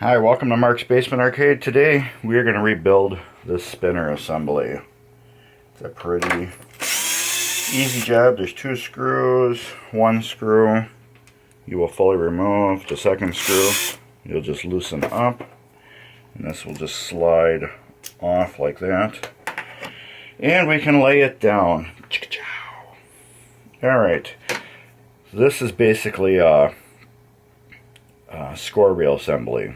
Hi, welcome to Mark's Basement Arcade. Today we are going to rebuild this spinner assembly. It's a pretty easy job. There's 2 screws, 1 screw you will fully remove. The second screw you'll just loosen up, and this will just slide off like that. And we can lay it down. Alright, this is basically a score reel assembly.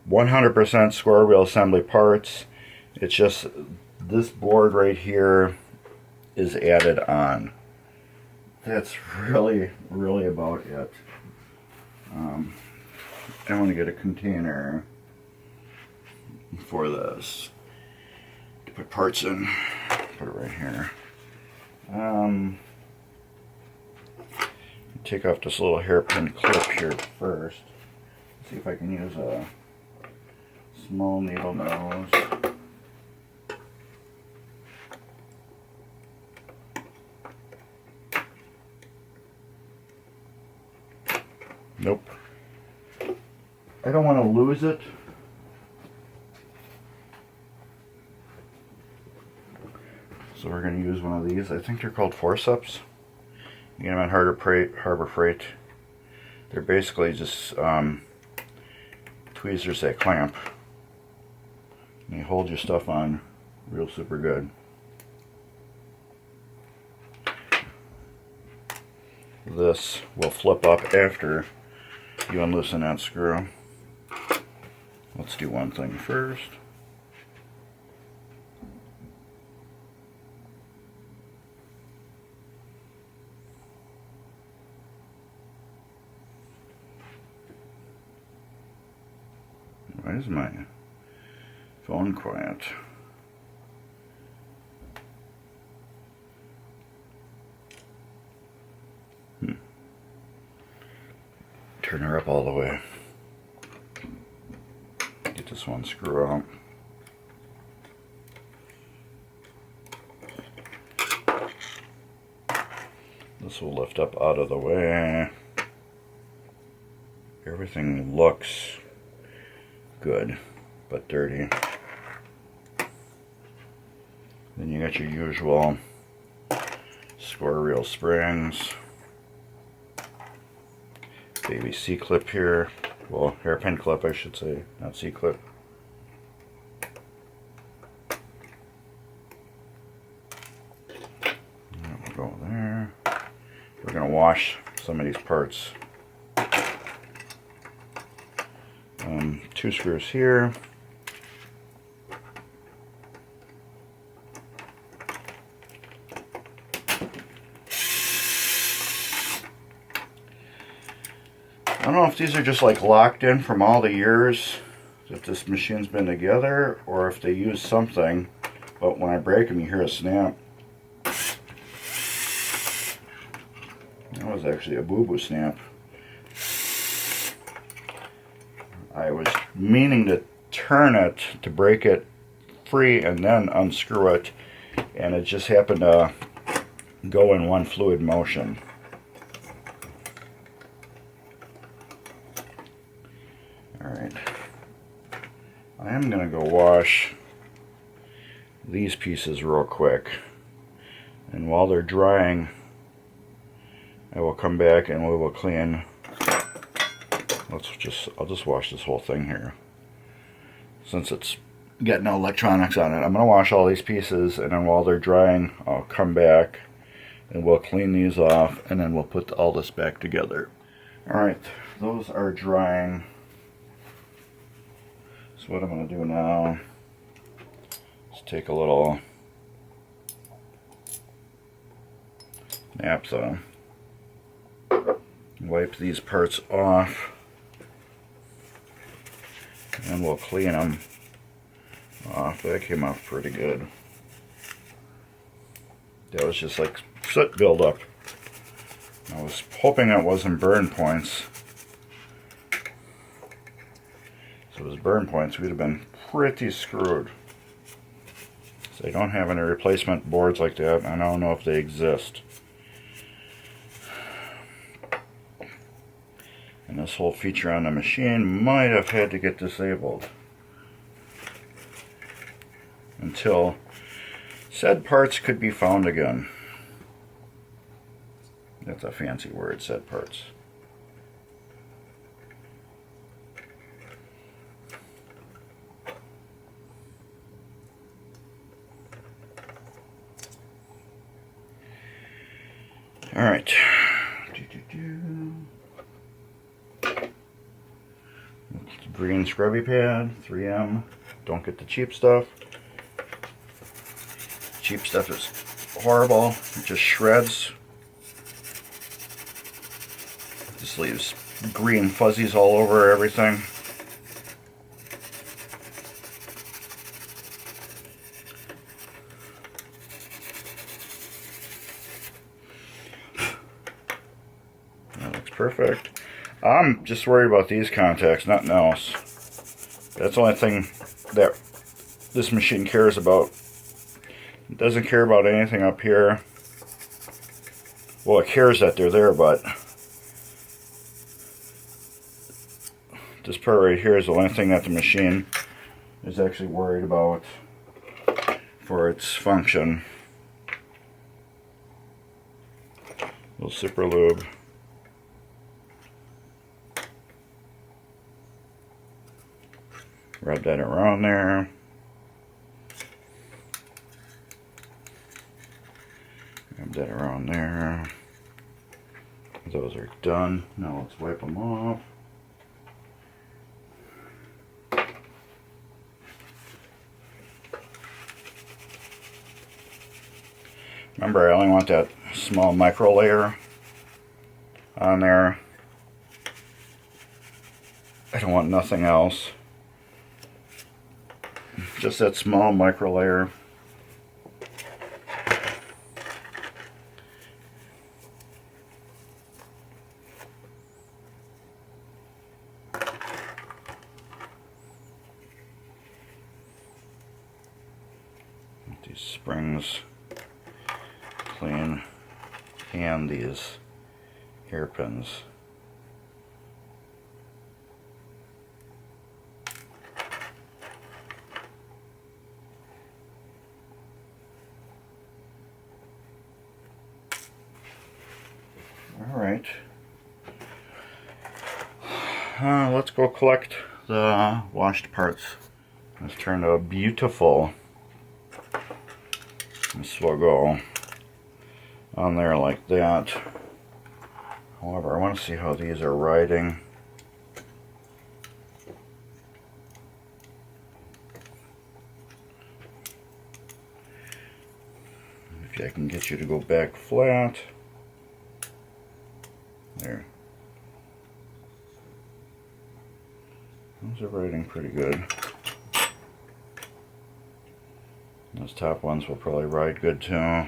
100% square wheel assembly parts. It's just this board right here is added on. That's really about it. I want to get a container for this to put parts in. Put it right here. Take off this little hairpin clip here first. See if I can use a small needle nose. Nope. I don't want to lose it. So we're going to use one of these. I think they're called forceps. You get them at Harbor Freight. They're basically just tweezers that clamp. And you hold your stuff on real super good. This will flip up after you unloosen that screw. Let's do one thing first. Why is my phone quiet? Turn her up all the way. Get this one screw out. This will lift up out of the way. Everything looks good, but dirty. Then you got your usual square reel springs. Baby C-clip here. Well, hairpin clip I should say, not C-clip. We'll go there. We're going to wash some of these parts. 2 screws here. I don't know if these are just like locked in from all the years that this machine's been together, or if they use something, but when I break them you hear a snap. That was actually a boo-boo snap. I was meaning to turn it to break it free and then unscrew it, and it just happened to go in one fluid motion. Alright, I am going to go wash these pieces real quick, and while they're drying I will come back and we will clean. I'll just wash this whole thing here since it's got no electronics on it. I'm going to wash all these pieces, and then while they're drying I'll come back and we'll clean these off, and then we'll put all this back together. Alright, those are drying. So what I'm going to do now is take a little naphtha, wipe these parts off, and we'll clean them off. That came off pretty good. That was just like soot buildup. I was hoping it wasn't burn points. If it was burn points, we'd have been pretty screwed. So I don't have any replacement boards like that. I don't know if they exist. And this whole feature on the machine might have had to get disabled until said parts could be found again. That's a fancy word, said parts. All right. Green scrubby pad, 3M. Don't get the cheap stuff. Cheap stuff is horrible. It just shreds. Just leaves green fuzzies all over everything. That looks perfect. I'm just worried about these contacts, nothing else. That's the only thing that this machine cares about. It doesn't care about anything up here. Well, it cares that they're there, but this part right here is the only thing that the machine is actually worried about for its function. Little zipper lube. Rub that around there. Rub that around there. Those are done. Now let's wipe them off. Remember, I only want that small micro layer on there. I don't want nothing else. Just that small micro layer. These springs clean and these hairpins. Alright, let's go collect the washed parts. This turned out beautiful. This will go on there like that. However, I want to see how these are riding. If I can get you to go back flat. There. Those are riding pretty good. Those top ones will probably ride good too.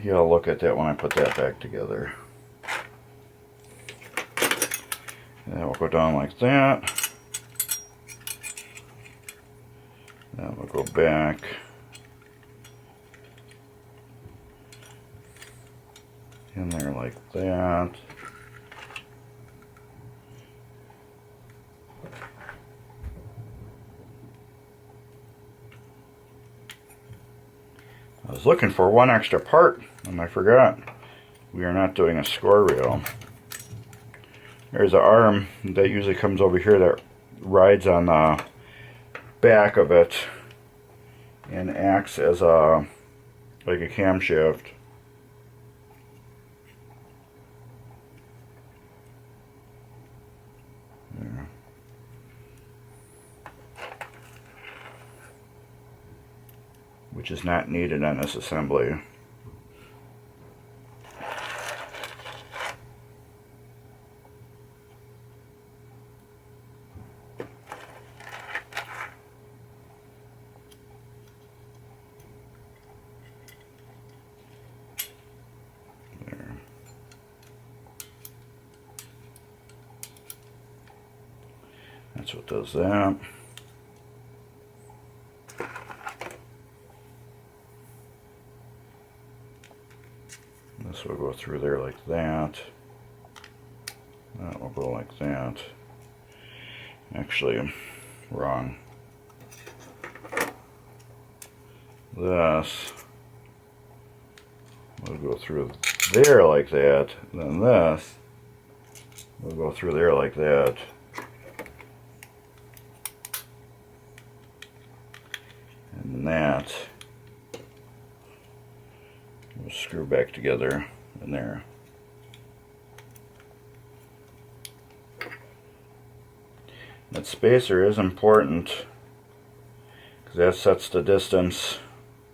Yeah, I'll look at that when I put that back together. And that will go down like that. That will go back. In there like that. I was looking for one extra part and I forgot. We are not doing a score reel. There's an arm that usually comes over here that rides on the back of it and acts as a like a camshaft. Which is not needed on this assembly. There. That's what does that. This will go through there like that. That will go like that. Actually, wrong. This will go through there like that. Then this will go through there like that. And that will screw back together in there. That spacer is important because that sets the distance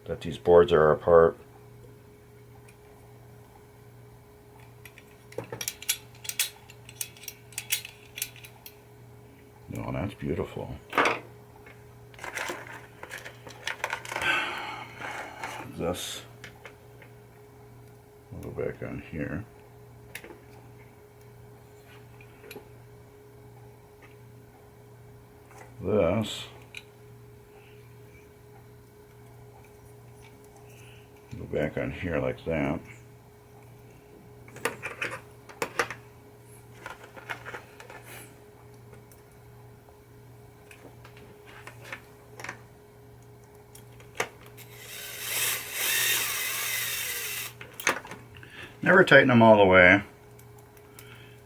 that these boards are apart. Oh, that's beautiful. This will go back on here. This go back on here like that. Never tighten them all the way.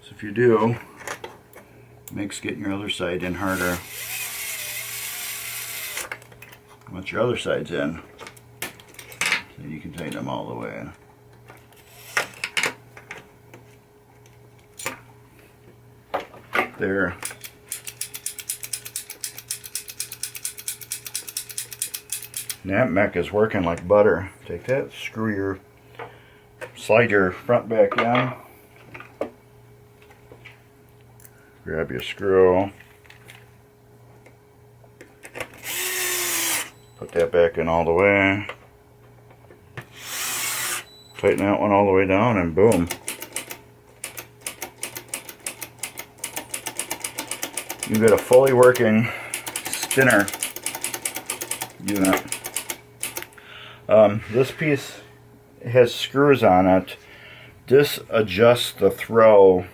So if you do, it makes getting your other side in harder. Once your other side's in, then you can tighten them all the way. There. And that mech is working like butter. Take that, slide your front back in. Grab your screw. Put that back in all the way. Tighten that one all the way down and boom. You get a fully working spinner unit. This piece has screws on it. This adjusts the throw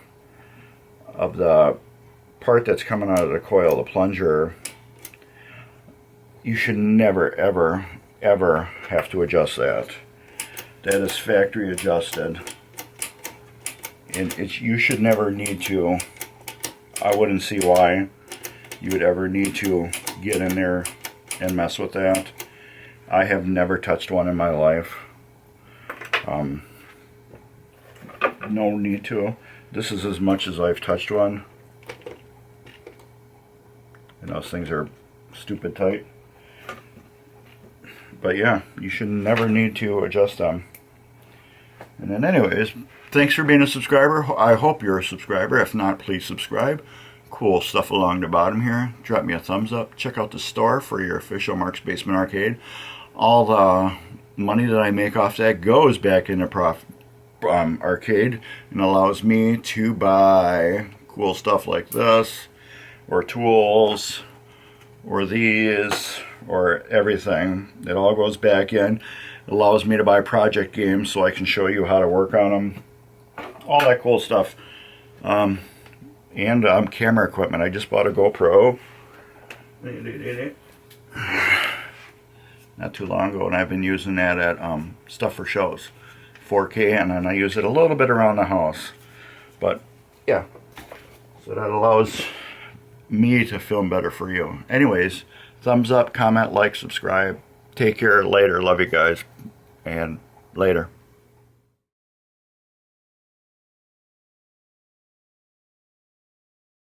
of the part that's coming out of the coil, the plunger. You should never, ever, ever have to adjust that. That is factory adjusted. And you should never need to. I wouldn't see why you would ever need to get in there and mess with that. I have never touched one in my life. No need to. This is as much as I've touched one. And those things are stupid tight. But yeah, you should never need to adjust them. And then anyways, thanks for being a subscriber. I hope you're a subscriber. If not, please subscribe. Cool stuff along the bottom here. Drop me a thumbs up. Check out the store for your official Mark's Basement Arcade. All the money that I make off that goes back into arcade and allows me to buy cool stuff like this, or tools, or these, or everything. It all goes back in. It allows me to buy project games so I can show you how to work on them. All that cool stuff. And camera equipment. I just bought a GoPro not too long ago, and I've been using that at stuff for shows. 4K, and then I use it a little bit around the house. But yeah, so that allows me to film better for you. Anyways, thumbs up, comment, like, subscribe. Take care. Later. Love you guys. And later.